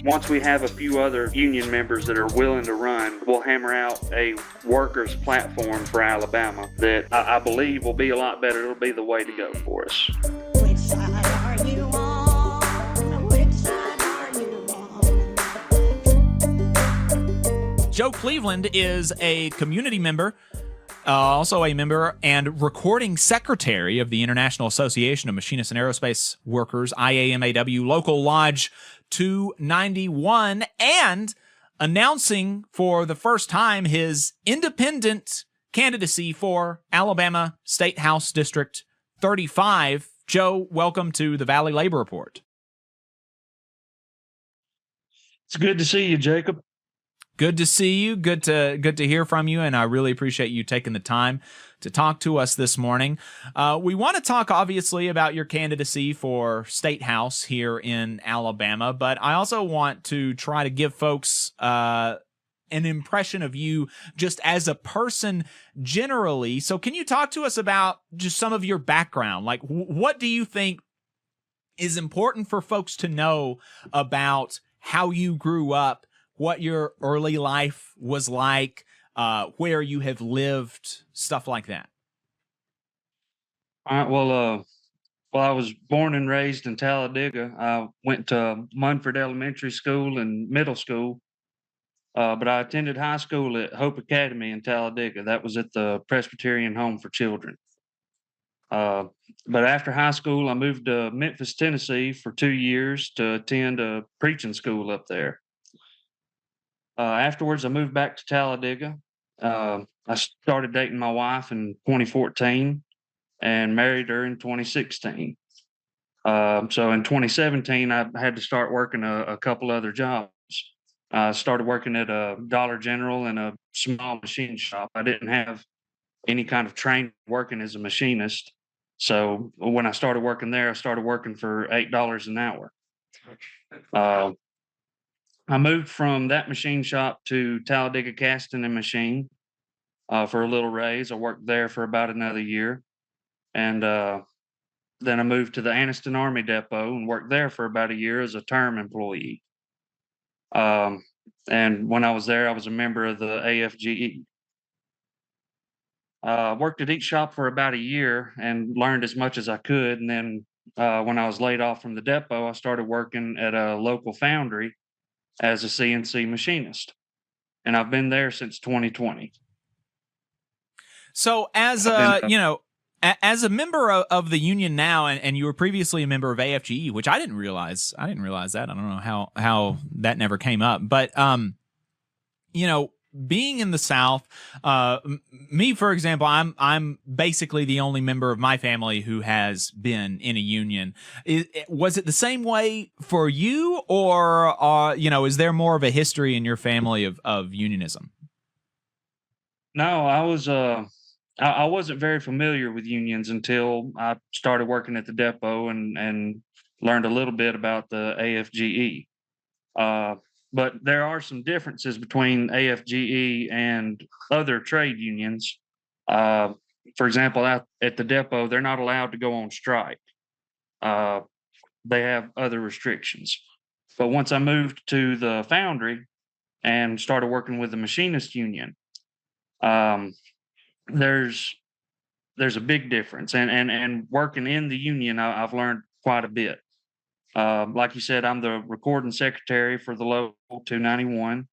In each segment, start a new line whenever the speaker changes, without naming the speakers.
Once we have a few other union members that are willing to run, we'll hammer out a workers' platform for Alabama that I believe will be a lot better. It'll be the way to go for us.
Which side are you on? Which side are you on?
Joe Cleveland is a community member, also a member and recording secretary of the International Association of Machinists and Aerospace Workers, IAMAW, Local Lodge 291, and announcing for the first time his independent candidacy for Alabama State House District 35. Joe, welcome to the Valley Labor Report.
It's good to see you, Jacob.
Good to see you. Good to hear from you, and I really appreciate you taking the time to talk to us this morning. We want to talk, obviously, about your candidacy for State House here in Alabama, but I also want to try to give folks an impression of you just as a person generally. So can you talk to us about just some of your background? Like, what do you think is important for folks to know about how you grew up, what your early life was like, where you have lived, stuff like that?
All right. Well, I was born and raised in Talladega. I went to Munford Elementary School and middle school, but I attended high school at Hope Academy in Talladega. That was at the Presbyterian Home for Children. But after high school, I moved to Memphis, Tennessee for 2 years to attend a preaching school up there. Afterwards, I moved back to Talladega. I started dating my wife in 2014 and married her in 2016. So in 2017, I had to start working a couple other jobs. I started working at a Dollar General and a small machine shop. I didn't have any kind of training working as a machinist. So when I started working there, I started working for $8 an hour. I moved from that machine shop to Talladega Casting and Machine for a little raise. I worked there for about another year. And then I moved to the Anniston Army Depot and worked there for about a year as a term employee. And when I was there, I was a member of the AFGE. Worked at each shop for about a year and learned as much as I could. And then when I was laid off from the depot, I started working at a local foundry as a CNC machinist. And I've been there since 2020.
So as as a member of the union now, and you were previously a member of AFGE, which I didn't realize that. I don't know how that never came up. But being in the South, me, for example, I'm basically the only member of my family who has been in a union. Was it the same way for you, or is there more of a history in your family of unionism?
No, I wasn't very familiar with unions until I started working at the depot and learned a little bit about the AFGE. But there are some differences between AFGE and other trade unions. For example, out at the depot, they're not allowed to go on strike. They have other restrictions. But once I moved to the foundry and started working with the machinist union, there's a big difference. And working in the union, I've learned quite a bit. Like you said, I'm the recording secretary for the local 291.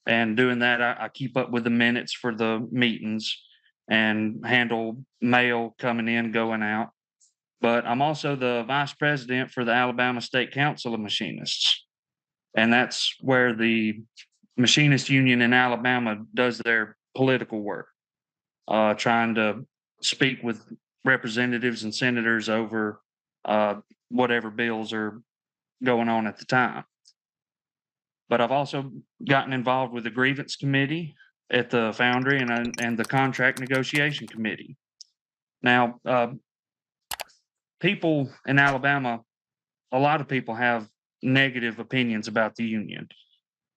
And doing that, I keep up with the minutes for the meetings and handle mail coming in, going out. But I'm also the vice president for the Alabama State Council of Machinists. And that's where the machinist union in Alabama does their political work, trying to speak with representatives and senators over whatever bills are going on at the time. But I've also gotten involved with the grievance committee at the foundry and the contract negotiation committee. Now, people in Alabama, a lot of people have negative opinions about the union.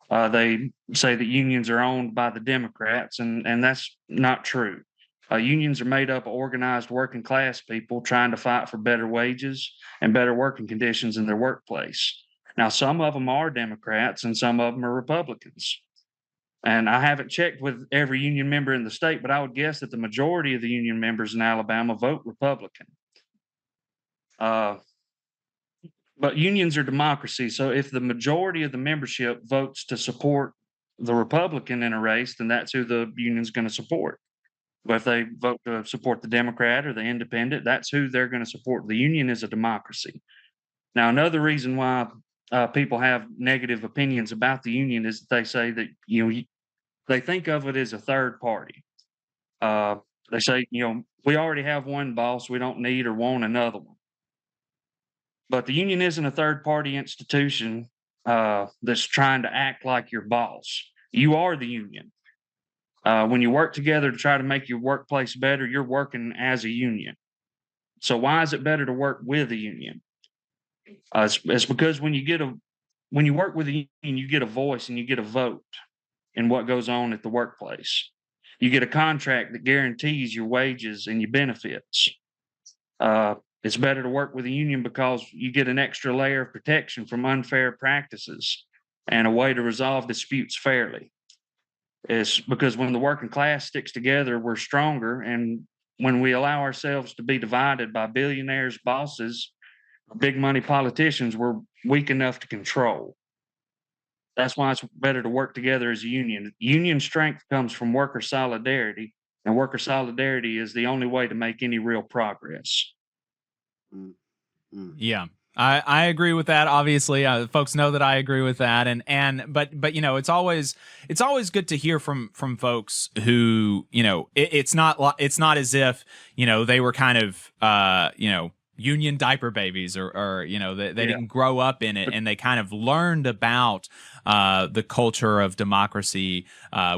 They say that unions are owned by the Democrats, and that's not true. Unions are made up of organized working class people trying to fight for better wages and better working conditions in their workplace. Now, some of them are Democrats and some of them are Republicans. And I haven't checked with every union member in the state, but I would guess that the majority of the union members in Alabama vote Republican. But unions are democracy. So if the majority of the membership votes to support the Republican in a race, then that's who the union's going to support. But if they vote to support the Democrat or the independent, that's who they're going to support. The union is a democracy. Now, another reason why people have negative opinions about the union is that they say that, they think of it as a third party. They say, we already have one boss, we don't need or want another one. But the union isn't a third party institution that's trying to act like your boss. You are the union. When you work together to try to make your workplace better, you're working as a union. So why is it better to work with a union? It's because when you work with a union, you get a voice and you get a vote in what goes on at the workplace. You get a contract that guarantees your wages and your benefits. It's better to work with a union because you get an extra layer of protection from unfair practices and a way to resolve disputes fairly. It's because when the working class sticks together, we're stronger. And when we allow ourselves to be divided by billionaires, bosses, big money politicians, we're weak enough to control. That's why it's better to work together as a union. Union strength comes from worker solidarity, and worker solidarity is the only way to make any real progress.
Yeah. I agree with that. Obviously, folks know that I agree with that, but it's always good to hear from folks who it's not as if they were kind of union diaper babies or they didn't grow up in it, and they kind of learned about the culture of democracy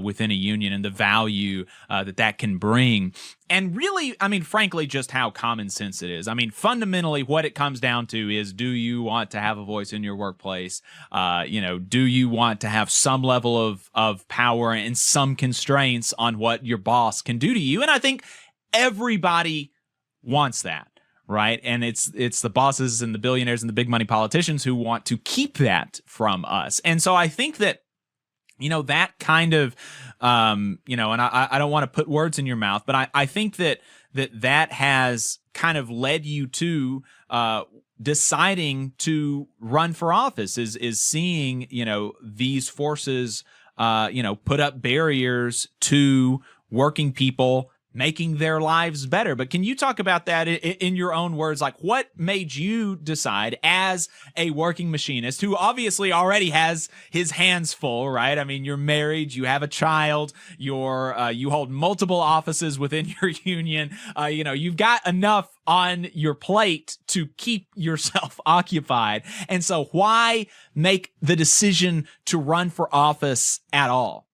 within a union and the value that can bring. And really, I mean, frankly, just how common sense it is. I mean, fundamentally, what it comes down to is, do you want to have a voice in your workplace? Do you want to have some level of power and some constraints on what your boss can do to you? And I think everybody wants that. Right. And it's the bosses and the billionaires and the big money politicians who want to keep that from us. And so I think that, that kind of, and I don't want to put words in your mouth, but I think that has kind of led you to deciding to run for office is seeing, these forces, put up barriers to working people making their lives better. But can you talk about that in your own words? Like, what made you decide, as a working machinist who obviously already has his hands full, right? I mean, you're married, you have a child, you hold multiple offices within your union. You've got enough on your plate to keep yourself occupied. And so why make the decision to run for office at all?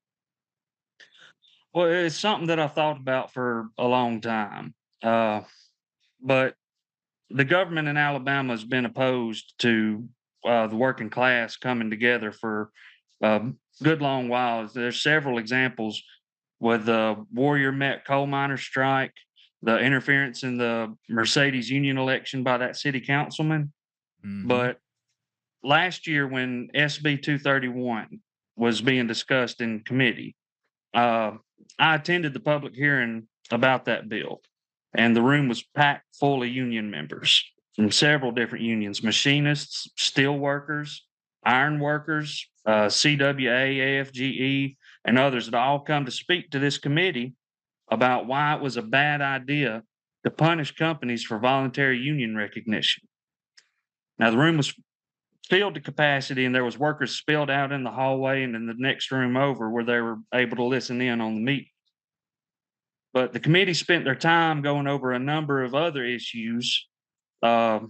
Well, it's something that I thought about for a long time. But the government in Alabama has been opposed to the working class coming together for a good long while. There's several examples with the Warrior Met coal miner strike, the interference in the Mercedes union election by that city councilman.
Mm-hmm.
But last year, when SB 231 was being discussed in committee, I attended the public hearing about that bill, and the room was packed full of union members from several different unions: machinists, steel workers, iron workers, CWA, AFGE, and others that all come to speak to this committee about why it was a bad idea to punish companies for voluntary union recognition. Now, the room was filled to capacity, and there was workers spilled out in the hallway and in the next room over where they were able to listen in on the meeting. But the committee spent their time going over a number of other issues that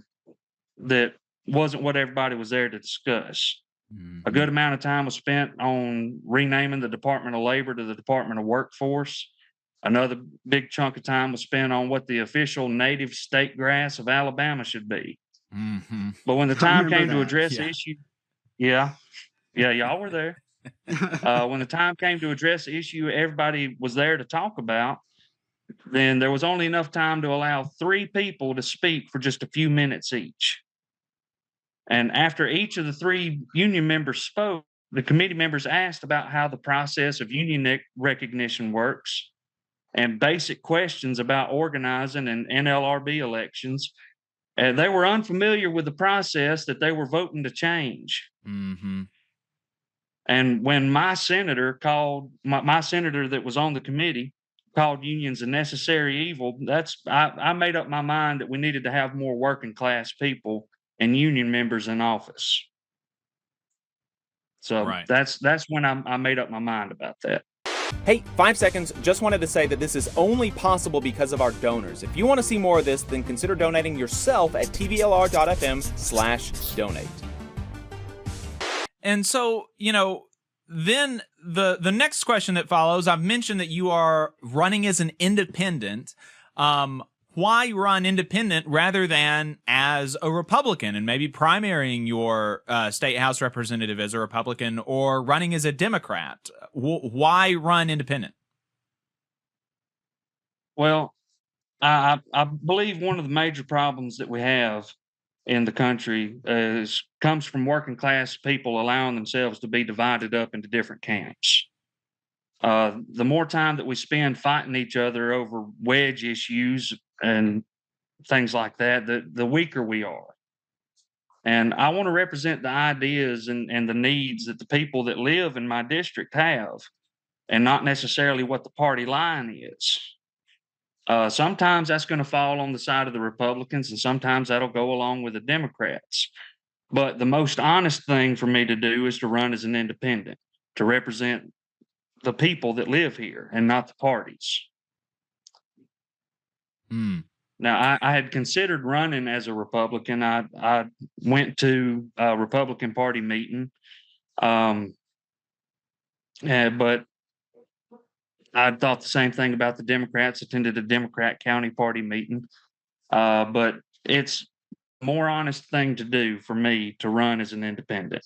wasn't what everybody was there to discuss.
Mm-hmm.
A good amount of time was spent on renaming the Department of Labor to the Department of Workforce. Another big chunk of time was spent on what the official native state grass of Alabama should be.
Mm-hmm.
But when the time came to address
Yeah.
the issue, y'all were there. When the time came to address the issue everybody was there to talk about, then there was only enough time to allow 3 people to speak for just a few minutes each. And after each of the 3 union members spoke, the committee members asked about how the process of union recognition works and basic questions about organizing and NLRB elections. And they were unfamiliar with the process that they were voting to change.
Mm-hmm.
And when my senator called, my senator that was on the committee called unions a necessary evil, I made up my mind that we needed to have more working class people and union members in office. So
Right.
that's when I made up my mind about that.
Hey, 5 seconds, just wanted to say that this is only possible because of our donors. If you want to see more of this, then consider donating yourself at tvlr.fm/donate.
And so, then the next question that follows, I've mentioned that you are running as an independent. Why run independent rather than as a Republican and maybe primarying your state House representative as a Republican or running as a Democrat? Why run independent?
Well, I believe one of the major problems that we have in the country comes from working class people allowing themselves to be divided up into different camps. The more time that we spend fighting each other over wedge issues and things like that, the weaker we are. And I want to represent the ideas and the needs that the people that live in my district have, and not necessarily what the party line is. Sometimes that's going to fall on the side of the Republicans, and sometimes that'll go along with the Democrats. But the most honest thing for me to do is to run as an independent, to represent the people that live here and not the parties. Now, I had considered running as a Republican. I went to a Republican Party meeting, but I thought the same thing about the Democrats. Attended a Democrat County Party meeting, but it's a more honest thing to do for me to run as an independent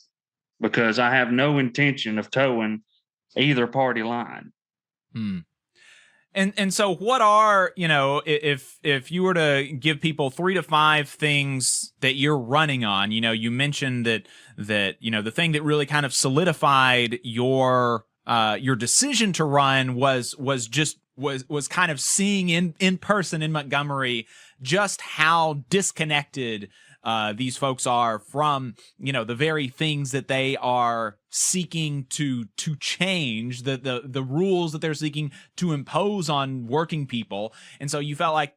because I have no intention of towing either party line.
And so what are, if you were to give people 3 to 5 things that you're running on, you mentioned that the thing that really kind of solidified your decision to run was kind of seeing in person in Montgomery just how disconnected these folks are from the very things that they are seeking to change, the rules that they're seeking to impose on working people. And so you felt like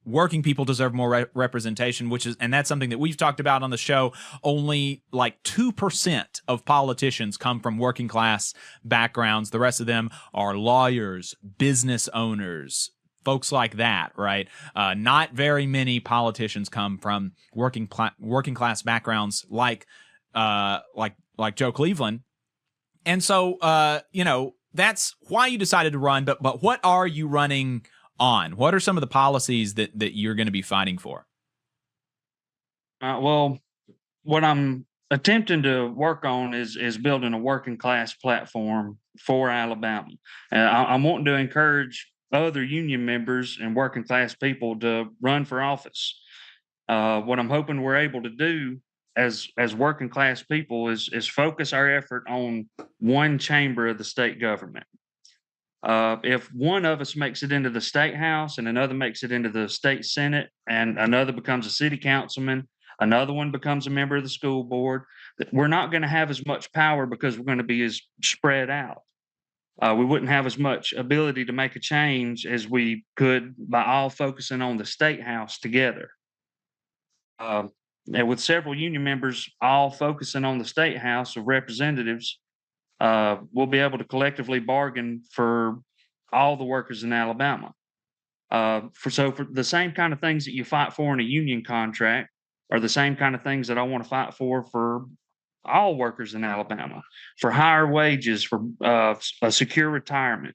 working people deserve more representation, and that's something that we've talked about on the show. Only like 2% of politicians come from working class backgrounds. The rest of them are lawyers, business owners, folks like that, right? Not very many politicians come from working class backgrounds like Joe Cleveland. And so, that's why you decided to run. But what are you running on? What are some of the policies that you're going to be fighting for?
Well, what I'm attempting to work on is building a working class platform for Alabama. I'm wanting to encourage other union members and working class people to run for office. What I'm hoping we're able to do as working class people is focus our effort on one chamber of the state government. If one of us makes it into the state house and another makes it into the state senate and another becomes a city councilman, another one becomes a member of the school board, we're not going to have as much power because we're going to be as spread out. We wouldn't have as much ability to make a change as we could by all focusing on the state house together. And with several union members all focusing on the state house of representatives, we'll be able to collectively bargain for all the workers in Alabama. For the same kind of things that you fight for in a union contract are the same kind of things that I want to fight for all workers in Alabama, for higher wages, for a secure retirement,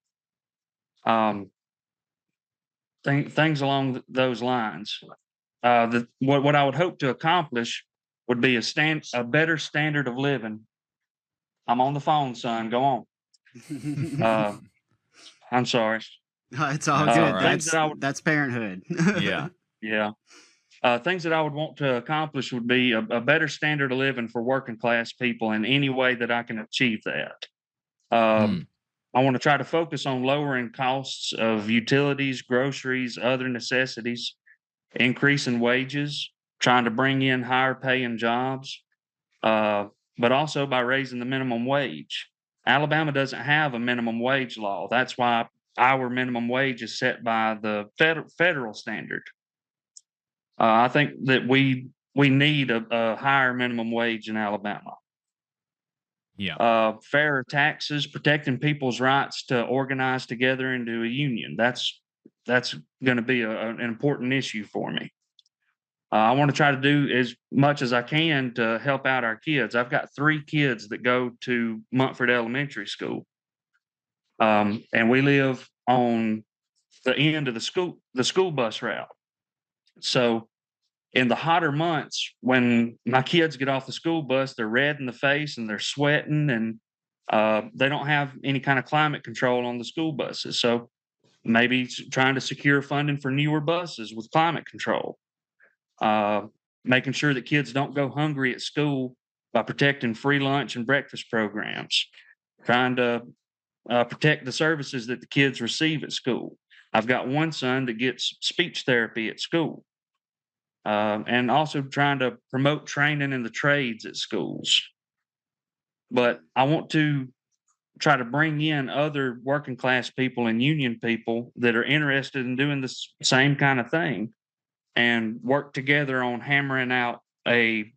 things along those lines. What I would hope to accomplish would be a better standard of living. I'm on the phone, son. Go on. I'm sorry.
No, it's all good.
Things that
That's parenthood.
Yeah.
Yeah. Things that I would want to accomplish would be a better standard of living for working class people in any way that I can achieve that.
Mm.
I want to try to focus on lowering costs of utilities, groceries, other necessities, increasing wages, trying to bring in higher paying jobs, uh, but also by raising the minimum wage. Alabama doesn't have a minimum wage law. That's why our minimum wage is set by the federal standard. I think that we need a higher minimum wage in Alabama.
Yeah.
Fairer taxes, protecting people's rights to organize together into a union. That's going to be an important issue for me. I want to try to do as much as I can to help out our kids. I've got 3 kids that go to Montford Elementary School, and we live on the end of the school bus route. So in the hotter months, when my kids get off the school bus, they're red in the face and they're sweating, and they don't have any kind of climate control on the school buses. So maybe trying to secure funding for newer buses with climate control, uh, making sure that kids don't go hungry at school by protecting free lunch and breakfast programs, trying to protect the services that the kids receive at school. I've got one son that gets speech therapy at school, and also trying to promote training in the trades at schools. But I want to try to bring in other working class people and union people that are interested in doing the same kind of thing and work together on hammering out a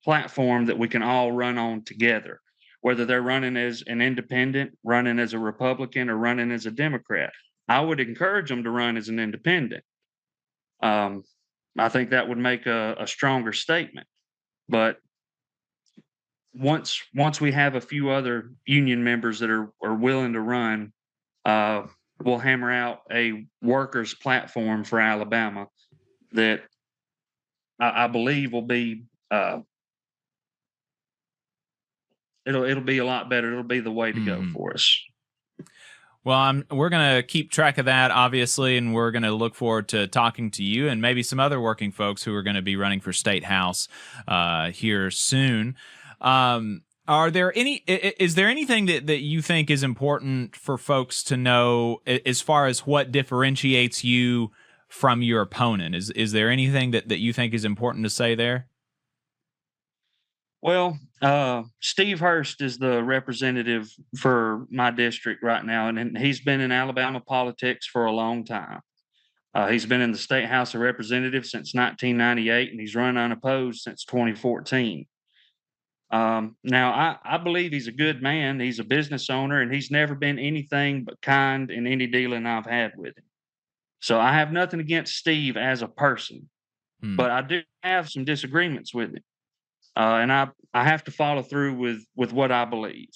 platform that we can all run on together, whether they're running as an independent, running as a Republican, or running as a Democrat. I would encourage them to run as an independent. Um, I think that would make a stronger statement. But once we have a few other union members that are willing to run, uh, we'll hammer out a workers' platform for Alabama that I believe will be it'll be a lot better. It'll be the way to go for us.
Well, we're going to keep track of that, obviously, and we're going to look forward to talking to you and maybe some other working folks who are going to be running for State House here soon. Are there is there anything that you think is important for folks to know as far as what differentiates you from your opponent? Is there anything that you think is important to say there?
Well, Steve Hurst is the representative for my district right now, and he's been in Alabama politics for a long time. He's been in the State House of Representatives since 1998, and he's run unopposed since 2014. Now, I believe he's a good man. He's a business owner, and he's never been anything but kind in any dealing I've had with him. So I have nothing against Steve as a person, but I do have some disagreements with him. And I have to follow through with what I believe.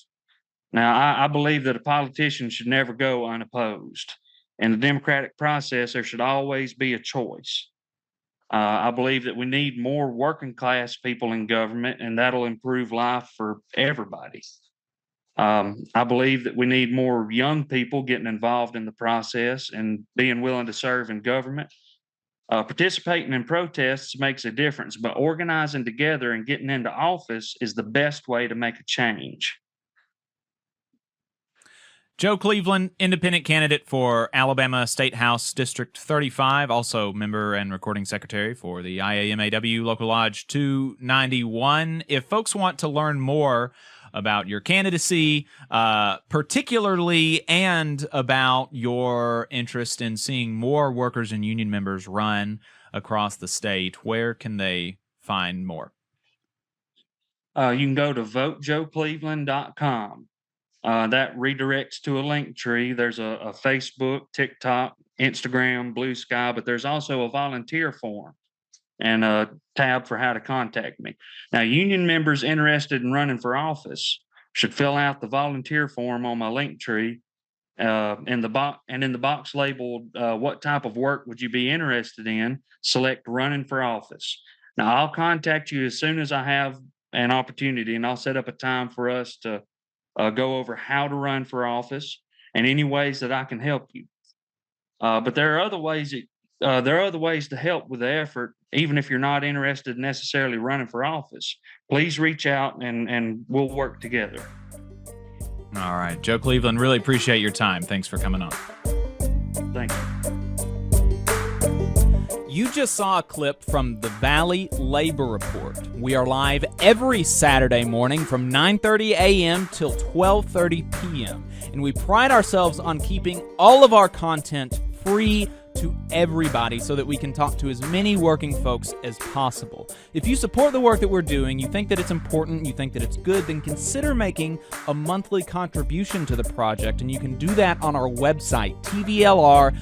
Now, I believe that a politician should never go unopposed. In the democratic process, there should always be a choice. I believe that we need more working class people in government, and that'll improve life for everybody. I believe that we need more young people getting involved in the process and being willing to serve in government. Participating in protests makes a difference, but organizing together and getting into office is the best way to make a change.
Joe Cleveland, independent candidate for Alabama State House District 35, also member and recording secretary for the IAMAW Local Lodge 291. If folks want to learn more about your candidacy, particularly, and about your interest in seeing more workers and union members run across the state, where can they find more?
You can go to votejoecleveland.com. That redirects to a link tree. There's a Facebook, TikTok, Instagram, Blue Sky, but there's also a volunteer form and a tab for how to contact me. Now, union members interested in running for office should fill out the volunteer form on my link tree. In the box labeled "What type of work would you be interested in?" select "Running for office." Now, I'll contact you as soon as I have an opportunity, and I'll set up a time for us to go over how to run for office and any ways that I can help you. But there are other ways there are other ways to help with the effort, even if you're not interested in necessarily running for office. Please reach out and we'll work together.
All right, Joe Cleveland, really appreciate your time. Thanks for coming on.
Thank you.
You just saw a clip from the Valley Labor Report. We are live every Saturday morning from 9:30 a.m. till 12:30 p.m. And we pride ourselves on keeping all of our content free to everybody so that we can talk to as many working folks as possible. If you support the work that we're doing, you think that it's important, you think that it's good, then consider making a monthly contribution to the project, and you can do that on our website, tvlr.fm.